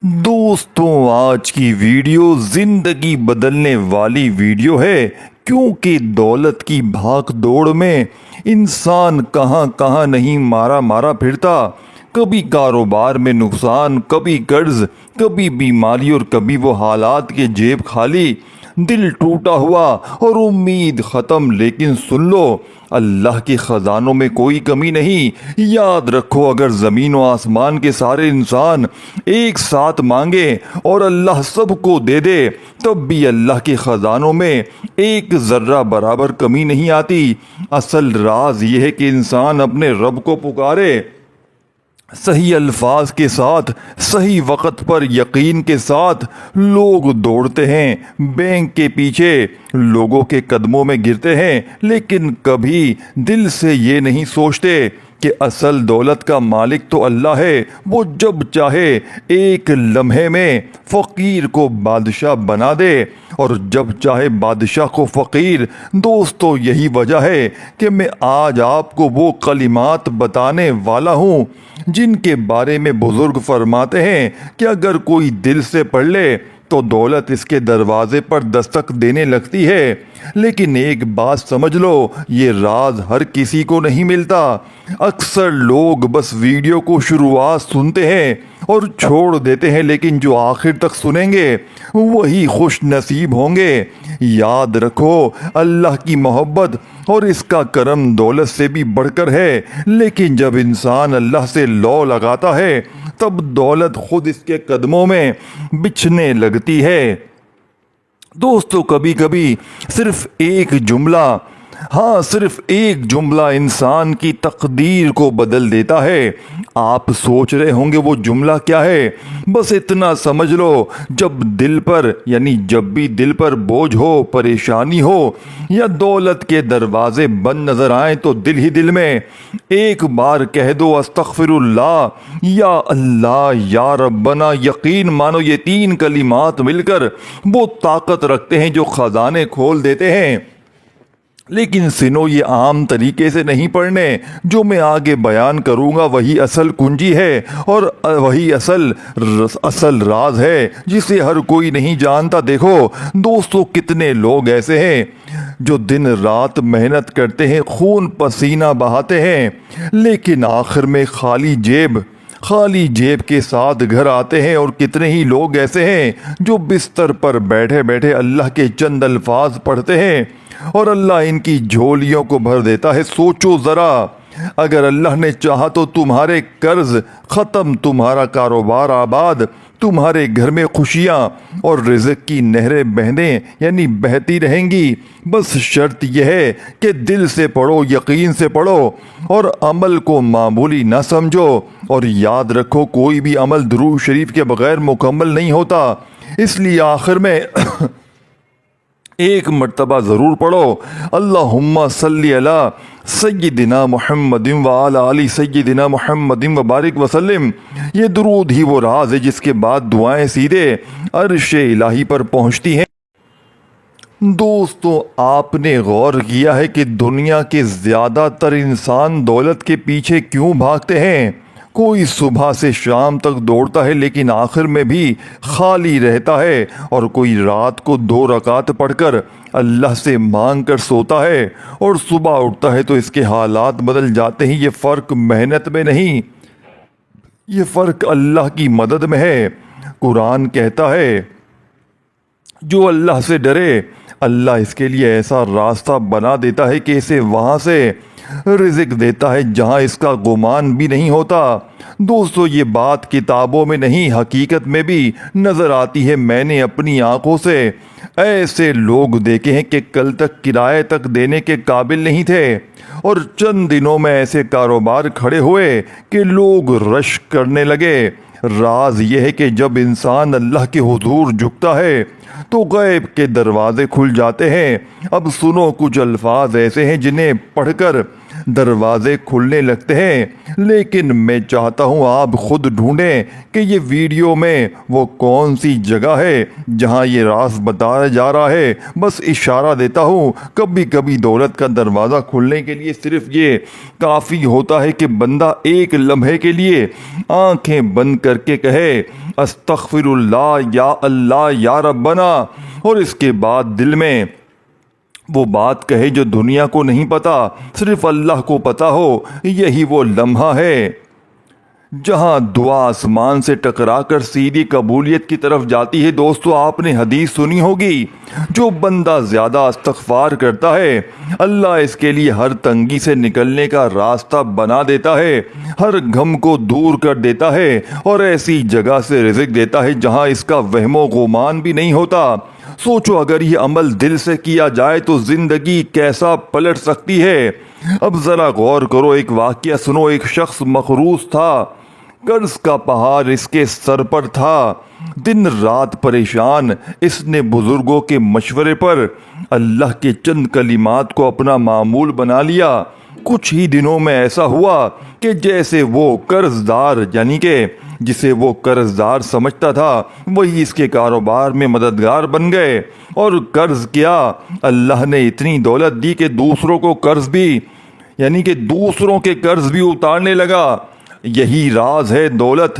دوستوں، آج کی ویڈیو زندگی بدلنے والی ویڈیو ہے، کیونکہ دولت کی بھاگ دوڑ میں انسان کہاں کہاں نہیں مارا مارا پھرتا۔ کبھی کاروبار میں نقصان، کبھی قرض، کبھی بیماری اور کبھی وہ حالات کے جیب خالی، دل ٹوٹا ہوا اور امید ختم۔ لیکن سن لو، اللہ کے خزانوں میں کوئی کمی نہیں۔ یاد رکھو، اگر زمین و آسمان کے سارے انسان ایک ساتھ مانگے اور اللہ سب کو دے دے، تب بھی اللہ کے خزانوں میں ایک ذرہ برابر کمی نہیں آتی۔ اصل راز یہ ہے کہ انسان اپنے رب کو پکارے، صحیح الفاظ کے ساتھ، صحیح وقت پر یقین کے ساتھ۔ لوگ دوڑتے ہیں بینک کے پیچھے، لوگوں کے قدموں میں گرتے ہیں، لیکن کبھی دل سے یہ نہیں سوچتے کہ اصل دولت کا مالک تو اللہ ہے۔ وہ جب چاہے ایک لمحے میں فقیر کو بادشاہ بنا دے اور جب چاہے بادشاہ کو فقیر۔ دوستو، یہی وجہ ہے کہ میں آج آپ کو وہ کلمات بتانے والا ہوں جن کے بارے میں بزرگ فرماتے ہیں کہ اگر کوئی دل سے پڑھ لے تو دولت اس کے دروازے پر دستک دینے لگتی ہے۔ لیکن ایک بات سمجھ لو، یہ راز ہر کسی کو نہیں ملتا۔ اکثر لوگ بس ویڈیو کو شروعات سنتے ہیں اور چھوڑ دیتے ہیں، لیکن جو آخر تک سنیں گے وہی خوش نصیب ہوں گے۔ یاد رکھو، اللہ کی محبت اور اس کا کرم دولت سے بھی بڑھ کر ہے، لیکن جب انسان اللہ سے لو لگاتا ہے تب دولت خود اس کے قدموں میں بچھنے لگتی ہے۔ دوستو، کبھی کبھی صرف ایک جملہ انسان کی تقدیر کو بدل دیتا ہے۔ آپ سوچ رہے ہوں گے وہ جملہ کیا ہے؟ بس اتنا سمجھ لو، جب بھی دل پر بوجھ ہو، پریشانی ہو یا دولت کے دروازے بند نظر آئیں تو دل ہی دل میں ایک بار کہہ دو، استغفر اللہ، یا اللہ، یا ربنا۔ یقین مانو، یہ تین کلمات مل کر وہ طاقت رکھتے ہیں جو خزانے کھول دیتے ہیں۔ لیکن سنو، یہ عام طریقے سے نہیں پڑھنے۔ جو میں آگے بیان کروں گا وہی اصل کنجی ہے اور وہی اصل راز ہے جسے ہر کوئی نہیں جانتا۔ دیکھو دوستو، کتنے لوگ ایسے ہیں جو دن رات محنت کرتے ہیں، خون پسینہ بہاتے ہیں، لیکن آخر میں خالی جیب کے ساتھ گھر آتے ہیں۔ اور کتنے ہی لوگ ایسے ہیں جو بستر پر بیٹھے بیٹھے اللہ کے چند الفاظ پڑھتے ہیں اور اللہ ان کی جھولیوں کو بھر دیتا ہے۔ سوچو ذرا، اگر اللہ نے چاہا تو تمہارے قرض ختم، تمہارا کاروبار آباد، تمہارے گھر میں خوشیاں اور رزق کی نہریں بہتی رہیں گی۔ بس شرط یہ ہے کہ دل سے پڑھو، یقین سے پڑھو اور عمل کو معمولی نہ سمجھو۔ اور یاد رکھو، کوئی بھی عمل درود شریف کے بغیر مکمل نہیں ہوتا، اس لیے آخر میں ایک مرتبہ ضرور پڑھو، اللہم صلی علی سیدنا محمد وعلی آل سیدنا محمد وبارک وسلم۔ یہ درود ہی وہ راز ہے جس کے بعد دعائیں سیدھے عرش الہی پر پہنچتی ہیں۔ دوستو، آپ نے غور کیا ہے کہ دنیا کے زیادہ تر انسان دولت کے پیچھے کیوں بھاگتے ہیں؟ کوئی صبح سے شام تک دوڑتا ہے لیکن آخر میں بھی خالی رہتا ہے، اور کوئی رات کو 2 رکعت پڑھ کر اللہ سے مانگ کر سوتا ہے اور صبح اٹھتا ہے تو اس کے حالات بدل جاتے ہیں۔ یہ فرق محنت میں نہیں، یہ فرق اللہ کی مدد میں ہے۔ قرآن کہتا ہے، جو اللہ سے ڈرے اللہ اس کے لیے ایسا راستہ بنا دیتا ہے کہ اسے وہاں سے رزق دیتا ہے جہاں اس کا گمان بھی نہیں ہوتا۔ دوستو، یہ بات کتابوں میں نہیں، حقیقت میں بھی نظر آتی ہے۔ میں نے اپنی آنکھوں سے ایسے لوگ دیکھے ہیں کہ کل تک کرایہ تک دینے کے قابل نہیں تھے، اور چند دنوں میں ایسے کاروبار کھڑے ہوئے کہ لوگ رش کرنے لگے۔ راز یہ ہے کہ جب انسان اللہ کے حضور جھکتا ہے تو غیب کے دروازے کھل جاتے ہیں۔ اب سنو، کچھ الفاظ ایسے ہیں جنہیں پڑھ کر دروازے کھلنے لگتے ہیں، لیکن میں چاہتا ہوں آپ خود ڈھونڈیں کہ یہ ویڈیو میں وہ کون سی جگہ ہے جہاں یہ راز بتایا جا رہا ہے۔ بس اشارہ دیتا ہوں، کبھی کبھی دولت کا دروازہ کھلنے کے لیے صرف یہ کافی ہوتا ہے کہ بندہ ایک لمحے کے لیے آنکھیں بند کر کے کہے، استغفراللہ یا اللہ یا ربنا، اور اس کے بعد دل میں وہ بات کہے جو دنیا کو نہیں پتا، صرف اللہ کو پتا ہو۔ یہی وہ لمحہ ہے جہاں دعا آسمان سے ٹکرا کر سیدھی قبولیت کی طرف جاتی ہے۔ دوستو، آپ نے حدیث سنی ہوگی، جو بندہ زیادہ استغفار کرتا ہے اللہ اس کے لیے ہر تنگی سے نکلنے کا راستہ بنا دیتا ہے، ہر غم کو دور کر دیتا ہے، اور ایسی جگہ سے رزق دیتا ہے جہاں اس کا وہم و گمان بھی نہیں ہوتا۔ سوچو، اگر یہ عمل دل سے کیا جائے تو زندگی کیسا پلٹ سکتی ہے۔ اب ذرا غور کرو، ایک واقعہ سنو۔ ایک شخص مقروض تھا، قرض کا پہاڑ اس کے سر پر تھا، دن رات پریشان۔ اس نے بزرگوں کے مشورے پر اللہ کے چند کلمات کو اپنا معمول بنا لیا۔ کچھ ہی دنوں میں ایسا ہوا کہ جیسے وہ قرض دار، یعنی کہ جسے وہ قرض دار سمجھتا تھا، وہی اس کے کاروبار میں مددگار بن گئے۔ اور قرض کیا، اللہ نے اتنی دولت دی کہ دوسروں کو قرض بھی، یعنی کہ دوسروں کے قرض بھی اتارنے لگا۔ یہی راز ہے دولت۔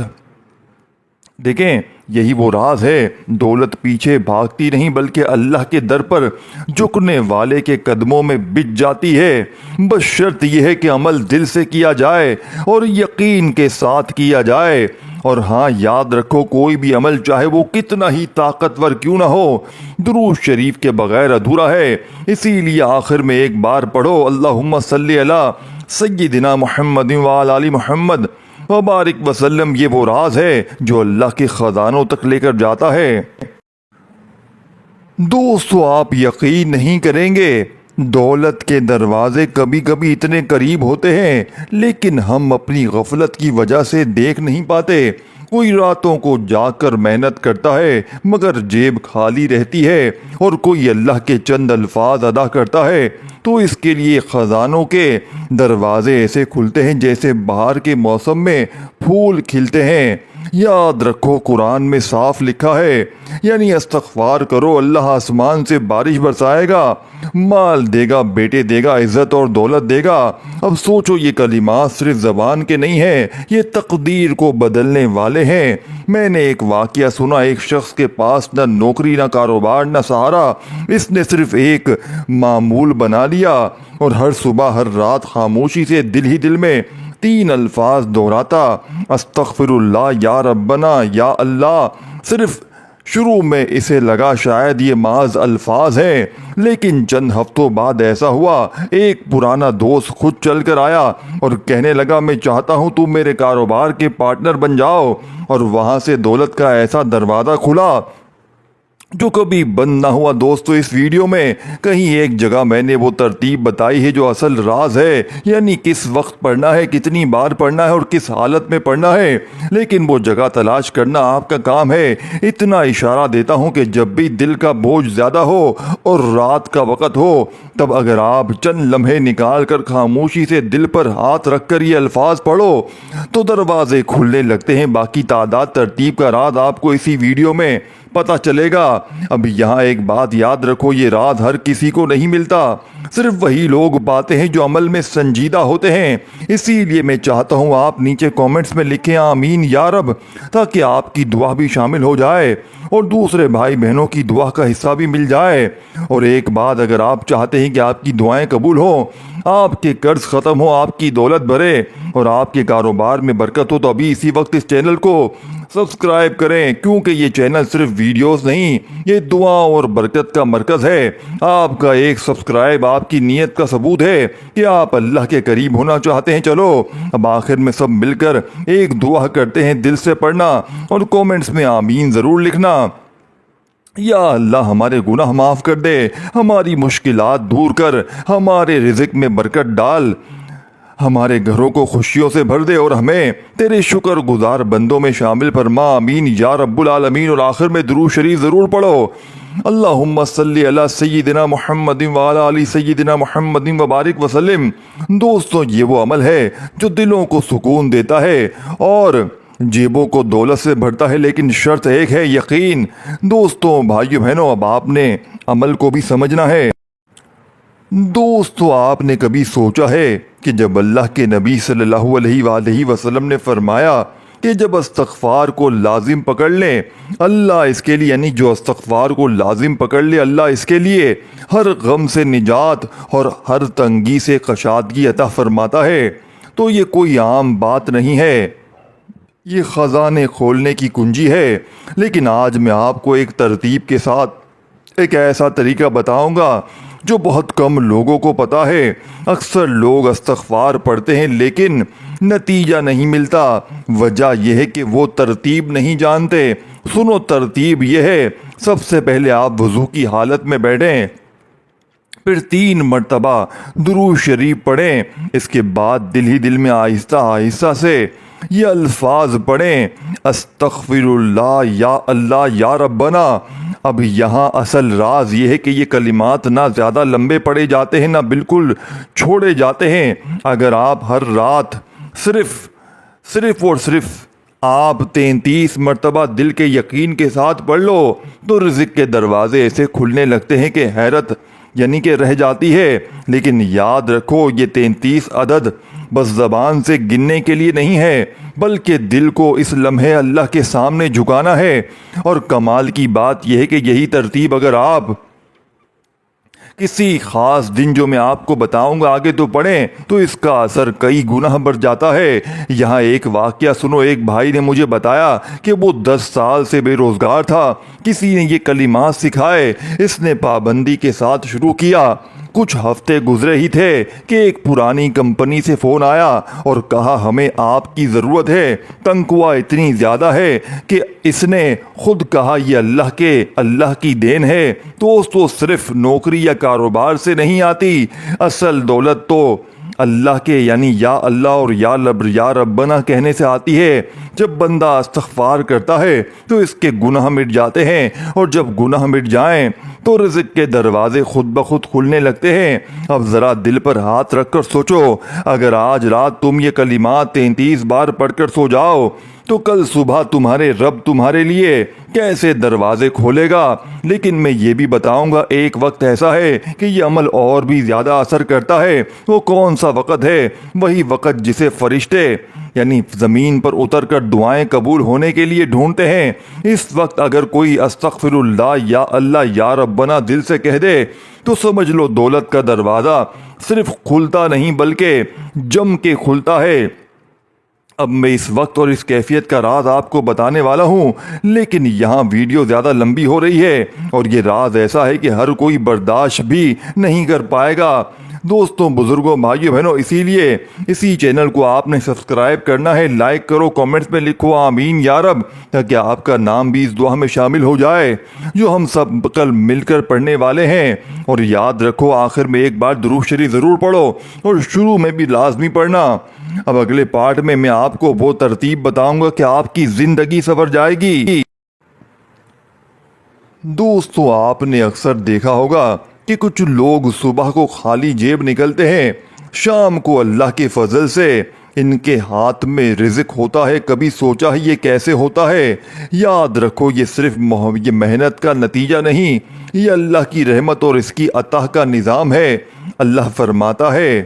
دیکھیں، یہی وہ راز ہے، دولت پیچھے بھاگتی نہیں بلکہ اللہ کے در پر جھکنے والے کے قدموں میں بچ جاتی ہے۔ بس شرط یہ ہے کہ عمل دل سے کیا جائے اور یقین کے ساتھ کیا جائے۔ اور ہاں، یاد رکھو، کوئی بھی عمل چاہے وہ کتنا ہی طاقتور کیوں نہ ہو، درود شریف کے بغیر ادھورا ہے۔ اسی لیے آخر میں ایک بار پڑھو، اللہم صلی علی سیدنا محمد وعلی آل محمد وبارک وسلم۔ یہ وہ راز ہے جو اللہ کے خزانوں تک لے کر جاتا ہے۔ دوستو، آپ یقین نہیں کریں گے، دولت کے دروازے کبھی کبھی اتنے قریب ہوتے ہیں لیکن ہم اپنی غفلت کی وجہ سے دیکھ نہیں پاتے۔ کوئی راتوں کو جاگ کر محنت کرتا ہے مگر جیب خالی رہتی ہے، اور کوئی اللہ کے چند الفاظ ادا کرتا ہے تو اس کے لیے خزانوں کے دروازے ایسے کھلتے ہیں جیسے بہار کے موسم میں پھول کھلتے ہیں۔ یاد رکھو، قرآن میں صاف لکھا ہے، یعنی استغفار کرو، اللہ آسمان سے بارش برسائے گا، مال دے گا، بیٹے دے گا، عزت اور دولت دے گا۔ اب سوچو، یہ کلمات صرف زبان کے نہیں ہیں، یہ تقدیر کو بدلنے والے ہیں۔ میں نے ایک واقعہ سنا، ایک شخص کے پاس نہ نوکری، نہ کاروبار، نہ سہارا۔ اس نے صرف ایک معمول بنا لیا اور ہر صبح ہر رات خاموشی سے دل ہی دل میں 3 الفاظ دہراتا، استغفر اللہ یا ربنا یا اللہ۔ صرف شروع میں اسے لگا شاید یہ محض الفاظ ہیں، لیکن چند ہفتوں بعد ایسا ہوا، ایک پرانا دوست خود چل کر آیا اور کہنے لگا، میں چاہتا ہوں تم میرے کاروبار کے پارٹنر بن جاؤ۔ اور وہاں سے دولت کا ایسا دروازہ کھلا جو کبھی بند نہ ہوا۔ دوستو، اس ویڈیو میں کہیں ایک جگہ میں نے وہ ترتیب بتائی ہے جو اصل راز ہے، یعنی کس وقت پڑھنا ہے، کتنی بار پڑھنا ہے اور کس حالت میں پڑھنا ہے، لیکن وہ جگہ تلاش کرنا آپ کا کام ہے۔ اتنا اشارہ دیتا ہوں کہ جب بھی دل کا بوجھ زیادہ ہو اور رات کا وقت ہو، تب اگر آپ چند لمحے نکال کر خاموشی سے دل پر ہاتھ رکھ کر یہ الفاظ پڑھو تو دروازے کھلنے لگتے ہیں۔ باقی تعداد ترتیب کا راز آپ کو اسی ویڈیو میں پتہ چلے گا۔ اب یہاں ایک بات یاد رکھو، یہ راز ہر کسی کو نہیں ملتا، صرف وہی لوگ پاتے ہیں جو عمل میں سنجیدہ ہوتے ہیں۔ اسی لیے میں چاہتا ہوں آپ نیچے کامنٹس میں لکھیں آمین یا رب، تاکہ آپ کی دعا بھی شامل ہو جائے اور دوسرے بھائی بہنوں کی دعا کا حصہ بھی مل جائے۔ اور ایک بات، اگر آپ چاہتے ہیں کہ آپ کی دعائیں قبول ہوں، آپ کے قرض ختم ہو، آپ کی دولت بڑھے اور آپ کے کاروبار میں برکت ہو، تو ابھی اسی وقت اس چینل کو سبسکرائب کریں، کیونکہ یہ چینل صرف ویڈیوز نہیں، یہ دعا اور برکت کا مرکز ہے۔ آپ کا ایک سبسکرائب آپ کی نیت کا ثبوت ہے کہ آپ اللہ کے قریب ہونا چاہتے ہیں۔ چلو اب آخر میں سب مل کر ایک دعا کرتے ہیں، دل سے پڑھنا اور کومنٹس میں آمین ضرور لکھنا۔ یا اللہ، ہمارے گناہ معاف کر دے، ہماری مشکلات دور کر، ہمارے رزق میں برکت ڈال، ہمارے گھروں کو خوشیوں سے بھر دے اور ہمیں تیرے شکر گزار بندوں میں شامل فرما، آمین یا رب العالمین۔ اور آخر میں درود شریف ضرور پڑھو، اللہم صلی علی سیدنا محمد وعلی آل سیدنا محمد وبارک وسلم۔ دوستو، یہ وہ عمل ہے جو دلوں کو سکون دیتا ہے اور جیبوں کو دولت سے بھرتا ہے، لیکن شرط ایک ہے، یقین۔ دوستو، بھائیو بہنوں، اب آپ نے عمل کو بھی سمجھنا ہے۔ دوستو، آپ نے کبھی سوچا ہے کہ جب اللہ کے نبی صلی اللہ علیہ وآلہ وسلم نے فرمایا کہ جب استغفار کو لازم پکڑ لیں اللہ اس کے لیے، یعنی جو استغفار کو لازم پکڑ لے اللہ اس کے لیے ہر غم سے نجات اور ہر تنگی سے کشادگی عطا فرماتا ہے۔ تو یہ کوئی عام بات نہیں ہے، یہ خزانے کھولنے کی کنجی ہے۔ لیکن آج میں آپ کو ایک ترتیب کے ساتھ ایک ایسا طریقہ بتاؤں گا جو بہت کم لوگوں کو پتا ہے۔ اکثر لوگ استغفار پڑھتے ہیں لیکن نتیجہ نہیں ملتا، وجہ یہ ہے کہ وہ ترتیب نہیں جانتے۔ سنو ترتیب یہ ہے، سب سے پہلے آپ وضو کی حالت میں بیٹھیں، پھر 3 مرتبہ درود شریف پڑھیں، اس کے بعد دل ہی دل میں آہستہ آہستہ سے یہ الفاظ پڑھیں، استغفر اللہ یا ربنا۔ اب یہاں اصل راز یہ ہے کہ یہ کلمات نہ زیادہ لمبے پڑھے جاتے ہیں نہ بالکل چھوڑے جاتے ہیں۔ اگر آپ ہر رات صرف اور صرف آپ 33 مرتبہ دل کے یقین کے ساتھ پڑھ لو تو رزق کے دروازے ایسے کھلنے لگتے ہیں کہ حیرت یعنی کہ رہ جاتی ہے۔ لیکن یاد رکھو یہ 33 عدد بس زبان سے گننے کے لیے نہیں ہے، بلکہ دل کو اس لمحے اللہ کے سامنے جھکانا ہے۔ اور کمال کی بات یہ ہے کہ یہی ترتیب اگر آپ کسی خاص دن جو میں آپ کو بتاؤں گا آگے تو پڑھیں تو اس کا اثر کئی گنا بڑھ جاتا ہے۔ یہاں ایک واقعہ سنو، ایک بھائی نے مجھے بتایا کہ وہ 10 سال سے بے روزگار تھا، کسی نے یہ کلمات سکھائے، اس نے پابندی کے ساتھ شروع کیا۔ کچھ ہفتے گزرے ہی تھے کہ ایک پرانی کمپنی سے فون آیا اور کہا ہمیں آپ کی ضرورت ہے، تنخواہ اتنی زیادہ ہے کہ اس نے خود کہا یہ اللہ کی دین ہے۔ تو صرف نوکری یا کاروبار سے نہیں آتی، اصل دولت تو اللہ کے یعنی یا اللہ اور یا ربنا کہنے سے آتی ہے۔ جب بندہ استغفار کرتا ہے تو اس کے گناہ مٹ جاتے ہیں، اور جب گناہ مٹ جائیں تو رزق کے دروازے خود بخود کھلنے لگتے ہیں۔ اب ذرا دل پر ہاتھ رکھ کر سوچو، اگر آج رات تم یہ کلمات 33 بار پڑھ کر سو جاؤ تو کل صبح تمہارے رب تمہارے لیے کیسے دروازے کھولے گا۔ لیکن میں یہ بھی بتاؤں گا ایک وقت ایسا ہے کہ یہ عمل اور بھی زیادہ اثر کرتا ہے۔ وہ کون سا وقت ہے؟ وہی وقت جسے فرشتے یعنی زمین پر اتر کر دعائیں قبول ہونے کے لیے ڈھونڈتے ہیں۔ اس وقت اگر کوئی استغفر اللہ یا ربنا دل سے کہہ دے تو سمجھ لو دولت کا دروازہ صرف کھلتا نہیں بلکہ جم کے کھلتا ہے۔ اب میں اس وقت اور اس کیفیت کا راز آپ کو بتانے والا ہوں، لیکن یہاں ویڈیو زیادہ لمبی ہو رہی ہے اور یہ راز ایسا ہے کہ ہر کوئی برداشت بھی نہیں کر پائے گا۔ دوستوں، بزرگوں، بھائیوں، بہنوں، اسی لیے اسی چینل کو آپ نے سبسکرائب کرنا ہے، لائک کرو، کامنٹس میں لکھو آمین یا رب، تاکہ آپ کا نام بھی اس دعا میں شامل ہو جائے جو ہم سب کل مل کر پڑھنے والے ہیں۔ اور یاد رکھو آخر میں ایک بار درود شریف ضرور پڑھو اور شروع میں بھی لازمی پڑھنا۔ اب اگلے پارٹ میں آپ کو وہ ترتیب بتاؤں گا کہ آپ کی زندگی سنور جائے گی۔ دوستو، آپ نے اکثر دیکھا ہوگا کہ کچھ لوگ صبح کو خالی جیب نکلتے ہیں، شام کو اللہ کے فضل سے ان کے ہاتھ میں رزق ہوتا ہے۔ کبھی سوچا ہے یہ کیسے ہوتا ہے؟ یاد رکھو یہ صرف یہ محنت کا نتیجہ نہیں، یہ اللہ کی رحمت اور اس کی عطا کا نظام ہے۔ اللہ فرماتا ہے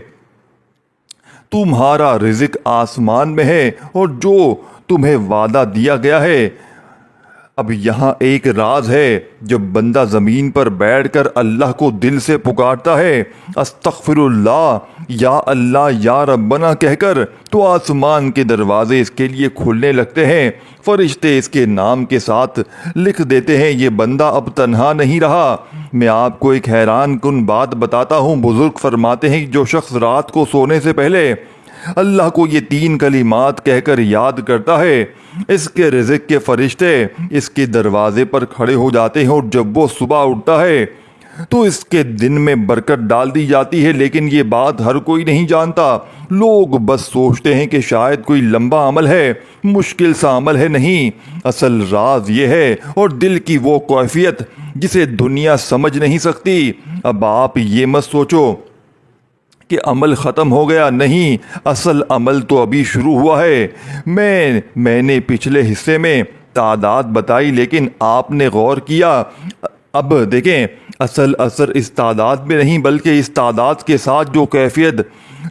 تمہارا رزق آسمان میں ہے اور جو تمہیں وعدہ دیا گیا ہے۔ اب یہاں ایک راز ہے، جب بندہ زمین پر بیٹھ کر اللہ کو دل سے پکارتا ہے استغفر اللہ یا ربنا کہہ کر، تو آسمان کے دروازے اس کے لیے کھلنے لگتے ہیں، فرشتے اس کے نام کے ساتھ لکھ دیتے ہیں یہ بندہ اب تنہا نہیں رہا۔ میں آپ کو ایک حیران کن بات بتاتا ہوں، بزرگ فرماتے ہیں جو شخص رات کو سونے سے پہلے اللہ کو یہ 3 کلمات کہہ کر یاد کرتا ہے، اس کے رزق کے فرشتے اس کے دروازے پر کھڑے ہو جاتے ہیں، اور جب وہ صبح اٹھتا ہے تو اس کے دن میں برکت ڈال دی جاتی ہے۔ لیکن یہ بات ہر کوئی نہیں جانتا، لوگ بس سوچتے ہیں کہ شاید کوئی لمبا عمل ہے، مشکل سا عمل ہے۔ نہیں، اصل راز یہ ہے اور دل کی وہ کیفیت جسے دنیا سمجھ نہیں سکتی۔ اب آپ یہ مت سوچو کہ عمل ختم ہو گیا، نہیں، اصل عمل تو ابھی شروع ہوا ہے۔ میں نے پچھلے حصے میں تعداد بتائی، لیکن آپ نے غور کیا اب دیکھیں اصل اثر اس تعداد میں نہیں بلکہ اس تعداد کے ساتھ جو کیفیت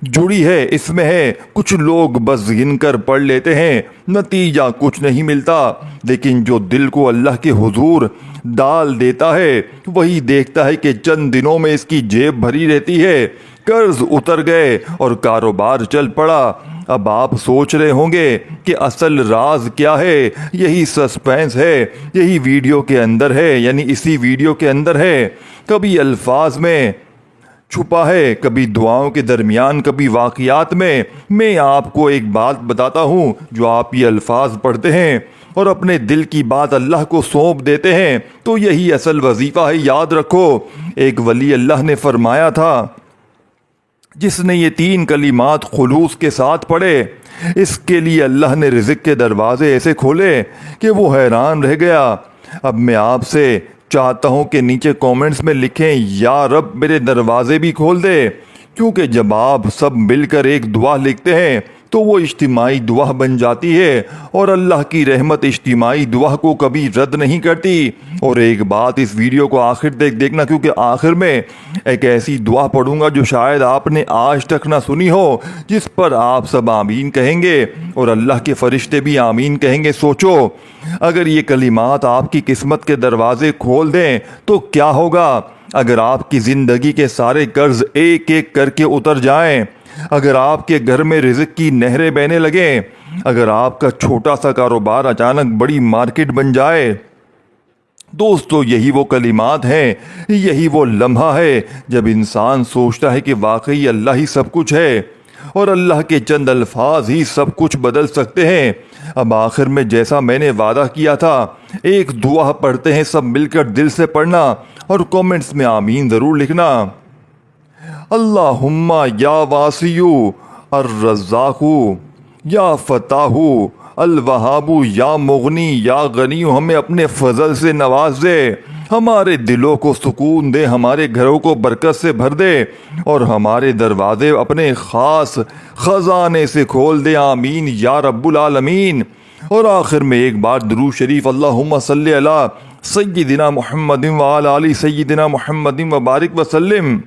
جڑی ہے اس میں ہے۔ کچھ لوگ بس گن کر پڑھ لیتے ہیں، نتیجہ کچھ نہیں ملتا، لیکن جو دل کو اللہ کے حضور ڈال دیتا ہے وہی دیکھتا ہے کہ چند دنوں میں اس کی جیب بھری رہتی ہے، قرض اتر گئے اور کاروبار چل پڑا۔ اب آپ سوچ رہے ہوں گے کہ اصل راز کیا ہے؟ یہی سسپینس ہے، یہی ویڈیو کے اندر ہے، یعنی اسی ویڈیو کے اندر ہے۔ کبھی الفاظ میں چھپا ہے، کبھی دعاؤں کے درمیان، کبھی واقعات میں۔ میں آپ کو ایک بات بتاتا ہوں، جو آپ یہ الفاظ پڑھتے ہیں اور اپنے دل کی بات اللہ کو سونپ دیتے ہیں تو یہی اصل وظیفہ ہے۔ یاد رکھو، ایک ولی اللہ نے فرمایا تھا، جس نے یہ 3 کلمات خلوص کے ساتھ پڑھے اس کے لیے اللہ نے رزق کے دروازے ایسے کھولے کہ وہ حیران رہ گیا۔ اب میں آپ سے چاہتا ہوں کہ نیچے کومنٹس میں لکھیں، یا رب میرے دروازے بھی کھول دے، کیونکہ جب آپ سب مل کر ایک دعا لکھتے ہیں تو وہ اجتماعی دعا بن جاتی ہے، اور اللہ کی رحمت اجتماعی دعا کو کبھی رد نہیں کرتی۔ اور ایک بات، اس ویڈیو کو آخر تک دیکھنا، کیونکہ آخر میں ایک ایسی دعا پڑھوں گا جو شاید آپ نے آج تک نہ سنی ہو، جس پر آپ سب آمین کہیں گے اور اللہ کے فرشتے بھی آمین کہیں گے۔ سوچو، اگر یہ کلمات آپ کی قسمت کے دروازے کھول دیں تو کیا ہوگا؟ اگر آپ کی زندگی کے سارے قرض ایک ایک کر کے اتر جائیں، اگر آپ کے گھر میں رزق کی نہریں بہنے لگیں، اگر آپ کا چھوٹا سا کاروبار اچانک بڑی مارکیٹ بن جائے، دوستو یہی وہ کلمات ہیں، یہی وہ لمحہ ہے جب انسان سوچتا ہے کہ واقعی اللہ ہی سب کچھ ہے اور اللہ کے چند الفاظ ہی سب کچھ بدل سکتے ہیں۔ اب آخر میں جیسا میں نے وعدہ کیا تھا، ایک دعا پڑھتے ہیں، سب مل کر دل سے پڑھنا اور کومنٹس میں آمین ضرور لکھنا۔ اللہم یا واسیع الرزاق یا فتاح الوہاب یا مغنی یا غنی، ہمیں اپنے فضل سے نواز دے، ہمارے دلوں کو سکون دے، ہمارے گھروں کو برکت سے بھر دے اور ہمارے دروازے اپنے خاص خزانے سے کھول دے، آمین یا رب العالمین۔ اور آخر میں ایک بار درود شریف، اللہم صلی علی سیدنا محمد وعلی آل سیدنا محمد وبارک وسلم۔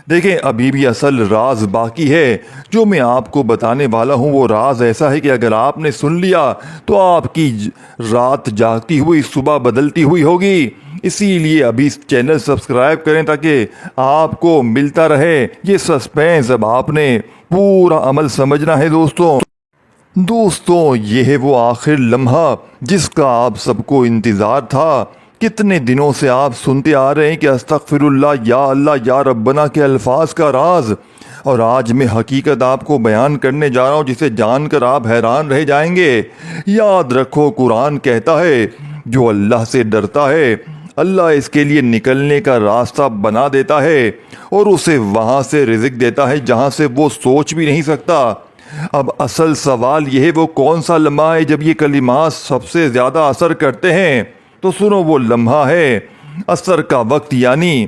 دیکھیں ابھی بھی اصل راز باقی ہے، جو میں آپ کو بتانے والا ہوں وہ راز ایسا ہے کہ اگر آپ نے سن لیا تو آپ کی رات جاگتی ہوئی صبح بدلتی ہوئی ہوگی۔ اسی لیے ابھی چینل سبسکرائب کریں تاکہ آپ کو ملتا رہے یہ سسپینس۔ اب آپ نے پورا عمل سمجھنا ہے دوستوں، یہ ہے وہ آخر لمحہ جس کا آپ سب کو انتظار تھا۔ کتنے دنوں سے آپ سنتے آ رہے ہیں کہ استغفر اللہ یا ربنا کے الفاظ کا راز، اور آج میں حقیقت آپ کو بیان کرنے جا رہا ہوں جسے جان کر آپ حیران رہ جائیں گے۔ یاد رکھو، قرآن کہتا ہے جو اللہ سے ڈرتا ہے اللہ اس کے لیے نکلنے کا راستہ بنا دیتا ہے اور اسے وہاں سے رزق دیتا ہے جہاں سے وہ سوچ بھی نہیں سکتا۔ اب اصل سوال یہ ہے، وہ کون سا لمحہ ہے جب یہ کلمات سب سے زیادہ اثر کرتے ہیں؟ تو سنو، وہ لمحہ ہے عصر کا وقت، یعنی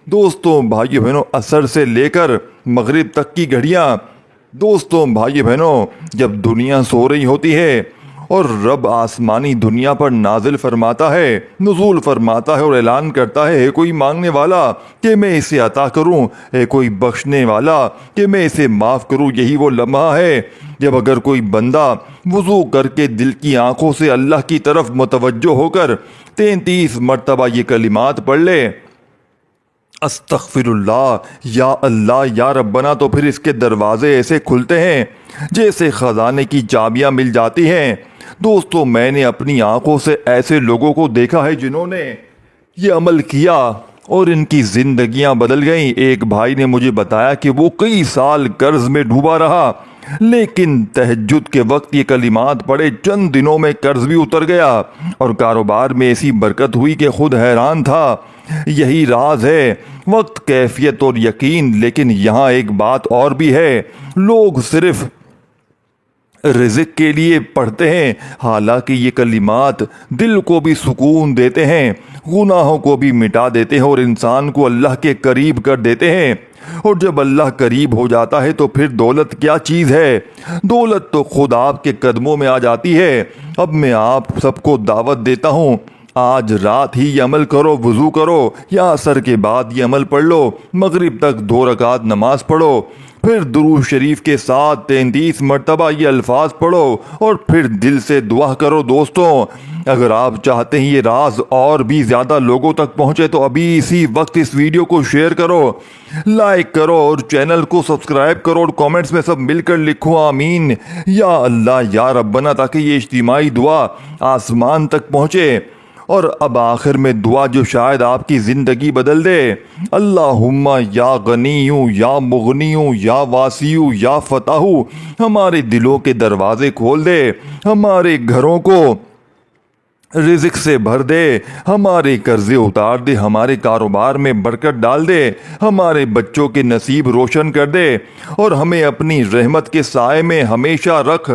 دوستوں بھائیو بہنوں عصر سے لے کر مغرب تک کی گھڑیاں۔ دوستوں بھائیو بہنوں، جب دنیا سو رہی ہوتی ہے اور رب آسمانی دنیا پر نازل فرماتا ہے، نزول فرماتا ہے اور اعلان کرتا ہے کوئی مانگنے والا کہ میں اسے عطا کروں، کوئی بخشنے والا کہ میں اسے معاف کروں۔ یہی وہ لمحہ ہے جب اگر کوئی بندہ وضو کر کے دل کی آنکھوں سے اللہ کی طرف متوجہ ہو کر 33 مرتبہ یہ کلمات پڑھ لے، استغفر اللہ یا ربنا، تو پھر اس کے دروازے ایسے کھلتے ہیں جیسے خزانے کی چابیاں مل جاتی ہیں۔ دوستو میں نے اپنی آنکھوں سے ایسے لوگوں کو دیکھا ہے جنہوں نے یہ عمل کیا اور ان کی زندگیاں بدل گئیں۔ ایک بھائی نے مجھے بتایا کہ وہ کئی سال قرض میں ڈوبا رہا، لیکن تہجد کے وقت یہ کلمات پڑھے، چند دنوں میں قرض بھی اتر گیا اور کاروبار میں ایسی برکت ہوئی کہ خود حیران تھا۔ یہی راز ہے، وقت، کیفیت اور یقین۔ لیکن یہاں ایک بات اور بھی ہے، لوگ صرف رزق کے لیے پڑھتے ہیں، حالانکہ یہ کلمات دل کو بھی سکون دیتے ہیں، گناہوں کو بھی مٹا دیتے ہیں اور انسان کو اللہ کے قریب کر دیتے ہیں۔ اور جب اللہ قریب ہو جاتا ہے تو پھر دولت کیا چیز ہے؟ دولت تو خود آپ کے قدموں میں آ جاتی ہے۔ اب میں آپ سب کو دعوت دیتا ہوں، آج رات ہی یہ عمل کرو، وضو کرو یا عصر کے بعد یہ عمل پڑھ لو، مغرب تک 2 رکعت نماز پڑھو، پھر درود شریف کے ساتھ 33 مرتبہ یہ الفاظ پڑھو اور پھر دل سے دعا کرو۔ دوستوں، اگر آپ چاہتے ہیں یہ راز اور بھی زیادہ لوگوں تک پہنچے تو ابھی اسی وقت اس ویڈیو کو شیئر کرو، لائک کرو اور چینل کو سبسکرائب کرو اور کامنٹس میں سب مل کر لکھو آمین یا اللہ یا ربنا، تاکہ یہ اجتماعی دعا آسمان تک پہنچے۔ اور اب آخر میں دعا جو شاید آپ کی زندگی بدل دے، اللہم یا غنیو یا مغنیو یا واسیو یا فتاحو، ہمارے دلوں کے دروازے کھول دے، ہمارے گھروں کو رزق سے بھر دے، ہمارے قرضے اتار دے، ہمارے کاروبار میں برکت ڈال دے، ہمارے بچوں کے نصیب روشن کر دے اور ہمیں اپنی رحمت کے سائے میں ہمیشہ رکھ،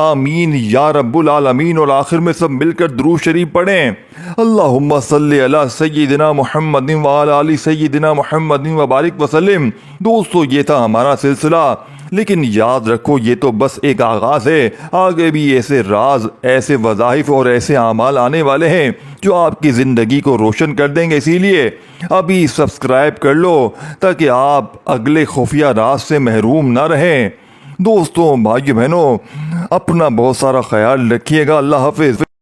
آمین یا رب العالمین۔ اور آخر میں سب مل کر درود شریف پڑھیں، اللہم صلی علی سیدنا محمد وعلی آل سیدنا محمد وبارک وسلم۔ دوستو، یہ تھا ہمارا سلسلہ، لیکن یاد رکھو یہ تو بس ایک آغاز ہے، آگے بھی ایسے راز، ایسے وظائف اور ایسے اعمال آنے والے ہیں جو آپ کی زندگی کو روشن کر دیں گے۔ اسی لیے ابھی سبسکرائب کر لو تاکہ آپ اگلے خفیہ راز سے محروم نہ رہیں۔ دوستوں، بھائیو بہنوں، اپنا بہت سارا خیال رکھیے گا۔ اللہ حافظ۔